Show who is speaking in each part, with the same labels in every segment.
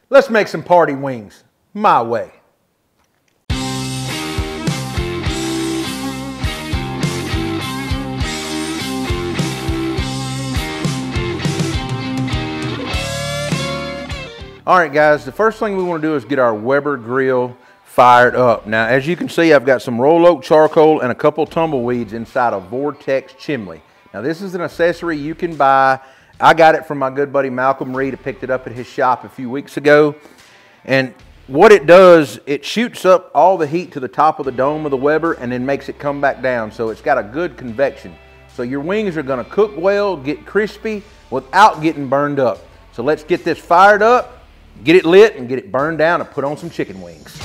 Speaker 1: Let's make some party wings my way. All right, guys, the first thing we want to do is get our Weber grill fired up. Now, as you can see, I've got some roll oak charcoal and a couple tumbleweeds inside a vortex chimney. Now, this is an accessory you can buy. I got it from my good buddy Malcolm Reed. I picked it up at his shop a few weeks ago. And what it does, it shoots up all the heat to the top of the dome of the Weber and then makes it come back down. So it's got a good convection. So your wings are going to cook well, get crispy without getting burned up. So let's get this fired up, get it lit, and get it burned down and put on some chicken wings.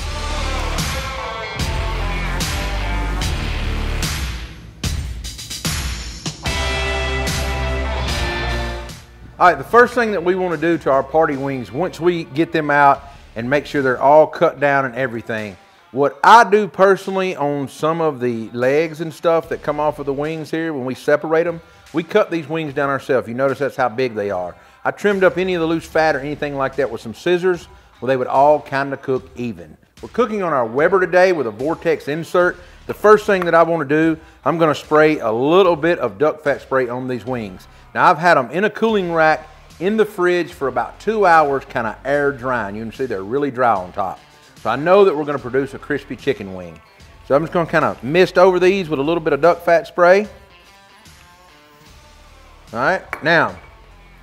Speaker 1: All right, the first thing that we want to do to our party wings, once we get them out and make sure they're all cut down and everything, what I do personally on some of the legs and stuff that come off of the wings here, when we separate them, we cut these wings down ourselves. You notice that's how big they are. I trimmed up any of the loose fat or anything like that with some scissors, where they would all kind of cook even. We're cooking on our Weber today with a vortex insert. The first thing that I want to do, I'm going to spray a little bit of duck fat spray on these wings. Now, I've had them in a cooling rack in the fridge for about 2 hours, kind of air drying. You can see they're really dry on top. So I know that we're going to produce a crispy chicken wing. So I'm just going to kind of mist over these with a little bit of duck fat spray. All right, now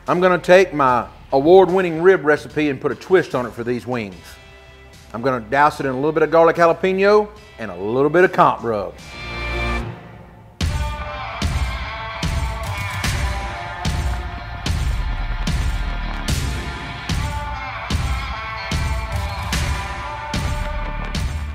Speaker 1: I'm going to take my award-winning rib recipe and put a twist on it for these wings. I'm going to douse it in a little bit of garlic jalapeno and a little bit of comp rub.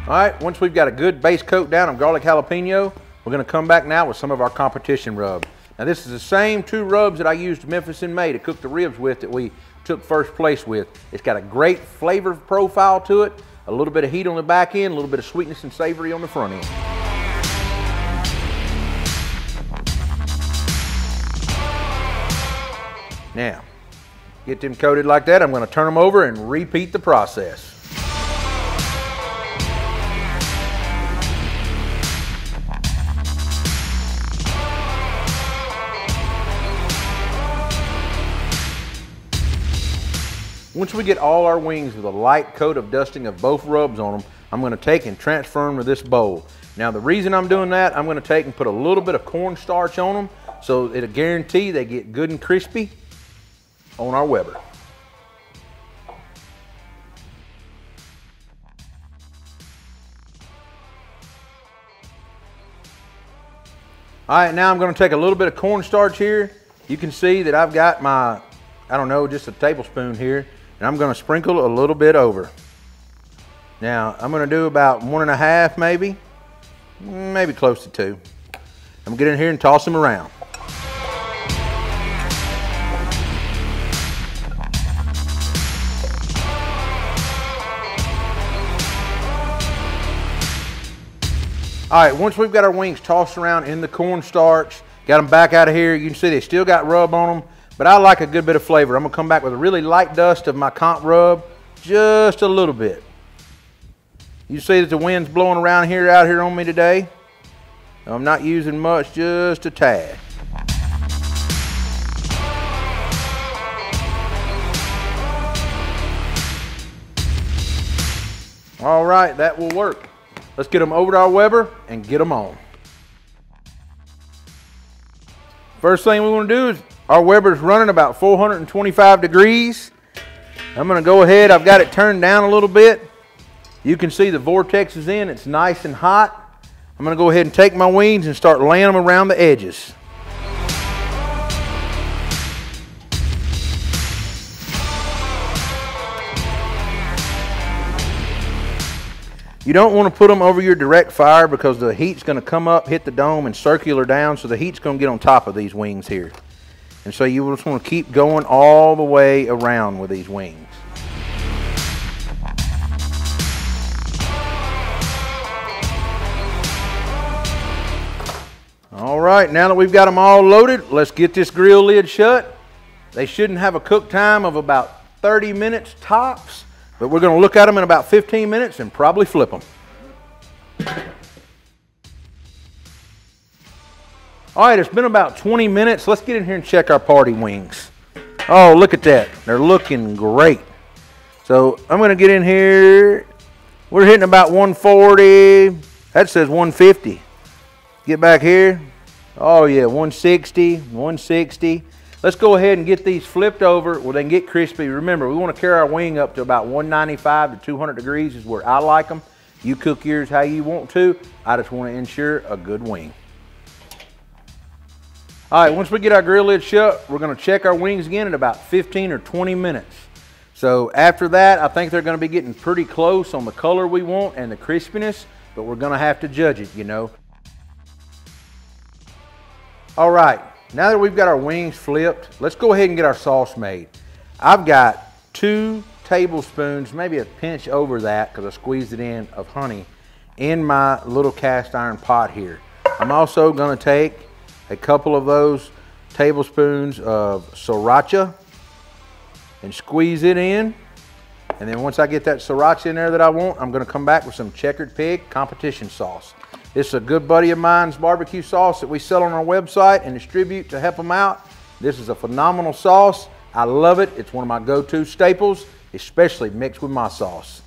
Speaker 1: All right, once we've got a good base coat down of garlic jalapeno, we're going to come back now with some of our competition rub. Now, this is the same 2 rubs that I used Memphis in May to cook the ribs with that we took first place with. It's got a great flavor profile to it, a little bit of heat on the back end, a little bit of sweetness and savory on the front end. Now, get them coated like that. I'm going to turn them over and repeat the process. Once we get all our wings with a light coat of dusting of both rubs on them, I'm going to take and transfer them to this bowl. Now, the reason I'm doing that, I'm going to take and put a little bit of cornstarch on them so it'll guarantee they get good and crispy on our Weber. All right, now I'm going to take a little bit of cornstarch here. You can see that I've got my, I don't know, just a tablespoon here. And I'm going to sprinkle a little bit over. Now, I'm going to do about 1.5 maybe close to 2. I'm going to get in here and toss them around. All right, once we've got our wings tossed around in the cornstarch, got them back out of here, you can see they still got rub on them. But I like a good bit of flavor. I'm going to come back with a really light dust of my comp rub, just a little bit. You see that the wind's blowing around here, out here on me today. I'm not using much, just a tad. All right, that will work. Let's get them over to our Weber and get them on. First thing we want to do is, our Weber's running about 425 degrees. I'm going to go ahead, I've got it turned down a little bit. You can see the vortex is in, it's nice and hot. I'm going to go ahead and take my wings and start laying them around the edges. You don't want to put them over your direct fire because the heat's going to come up, hit the dome, and circular down, so the heat's going to get on top of these wings here. And so you just want to keep going all the way around with these wings. All right, now that we've got them all loaded, let's get this grill lid shut. They shouldn't have a cook time of about 30 minutes tops. But we're gonna look at them in about 15 minutes and probably flip them. All right, it's been about 20 minutes. Let's get in here and check our party wings. Oh, look at that. They're looking great. So I'm gonna get in here. We're hitting about 140. That says 150. Get back here. Oh yeah, 160, 160. Let's go ahead and get these flipped over where they can get crispy. Remember, we want to carry our wing up to about 195 to 200 degrees is where I like them. You cook yours how you want to. I just want to ensure a good wing. All right, once we get our grill lid shut, we're going to check our wings again in about 15 or 20 minutes. So after that, I think they're going to be getting pretty close on the color we want and the crispiness, but we're going to have to judge it, you know. All right, now that we've got our wings flipped, let's go ahead and get our sauce made. I've got 2 tablespoons, maybe a pinch over that because I squeezed it in, of honey in my little cast iron pot here. I'm also going to take a couple of those tablespoons of sriracha and squeeze it in. And then once I get that sriracha in there that I want, I'm going to come back with some Checkered Pig competition sauce. This is a good buddy of mine's barbecue sauce that we sell on our website and distribute to help them out. This is a phenomenal sauce. I love it. It's one of my go-to staples, especially mixed with my sauce.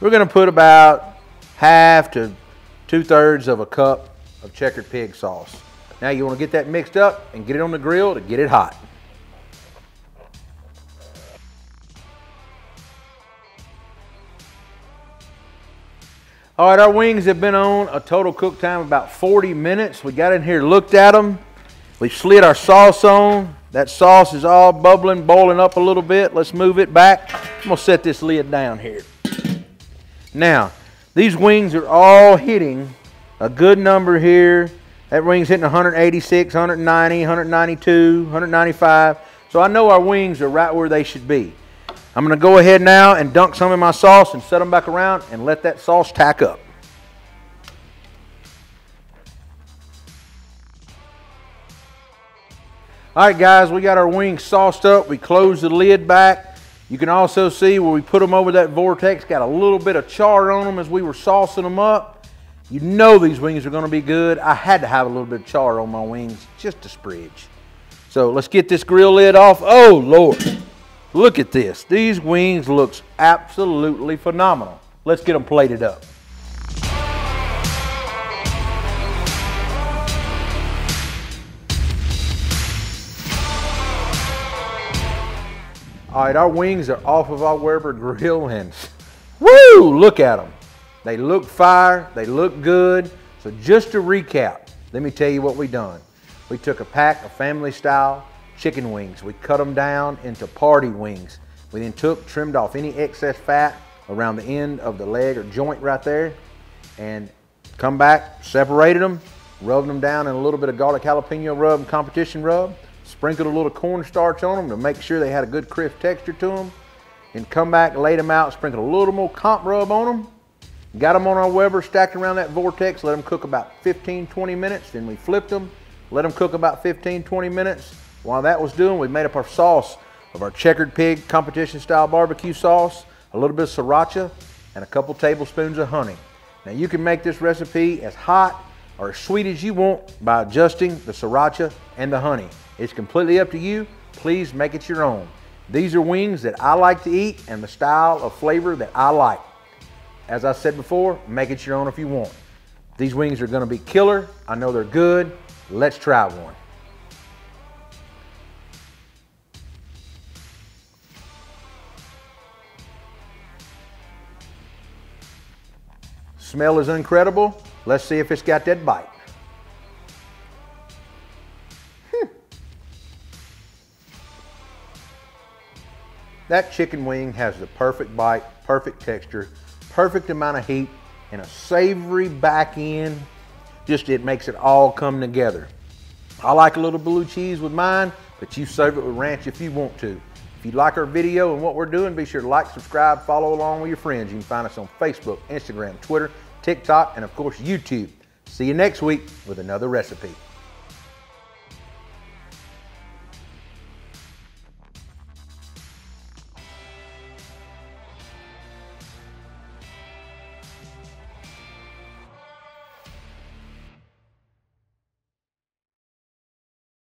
Speaker 1: We're going to put about half to 2/3 of a cup of Checkered Pig sauce. Now you want to get that mixed up and get it on the grill to get it hot. All right, our wings have been on a total cook time of about 40 minutes. We got in here, looked at them. We slid our sauce on. That sauce is all bubbling, boiling up a little bit. Let's move it back. I'm gonna set this lid down here. Now, these wings are all hitting a good number here. That wing's hitting 186, 190, 192, 195. So I know our wings are right where they should be. I'm going to go ahead now and dunk some in my sauce and set them back around and let that sauce tack up. All right, guys, we got our wings sauced up. We closed the lid back. You can also see where we put them over that vortex, got a little bit of char on them as we were saucing them up. You know these wings are going to be good. I had to have a little bit of char on my wings, just a spridge. So let's get this grill lid off. Oh, Lord. Look at this. These wings looks absolutely phenomenal. Let's get them plated up. All right, our wings are off of our Weber grill and woo, look at them. They look fire, they look good. So just to recap, let me tell you what we done. We took a pack of family style chicken wings. We cut them down into party wings. We then trimmed off any excess fat around the end of the leg or joint right there and come back, separated them, rubbed them down in a little bit of garlic jalapeno rub and competition rub, sprinkled a little cornstarch on them to make sure they had a good crisp texture to them, and come back, laid them out, sprinkled a little more comp rub on them, got them on our Weber, stacked around that vortex, let them cook about 15-20 minutes, then we flipped them, let them cook about 15-20 minutes. While that was doing, we made up our sauce of our Checkered Pig competition style barbecue sauce, a little bit of sriracha, and a couple tablespoons of honey. Now you can make this recipe as hot or as sweet as you want by adjusting the sriracha and the honey. It's completely up to you. Please make it your own. These are wings that I like to eat and the style of flavor that I like. As I said before, make it your own if you want. These wings are gonna be killer. I know they're good. Let's try one. Smell is incredible. Let's see if it's got that bite. That chicken wing has the perfect bite, perfect texture, perfect amount of heat, and a savory back end. Just it makes it all come together. I like a little blue cheese with mine, but you serve it with ranch if you want to. If you like our video and what we're doing, be sure to like, subscribe, follow along with your friends. You can find us on Facebook, Instagram, Twitter, TikTok, and of course YouTube. See you next week with another recipe.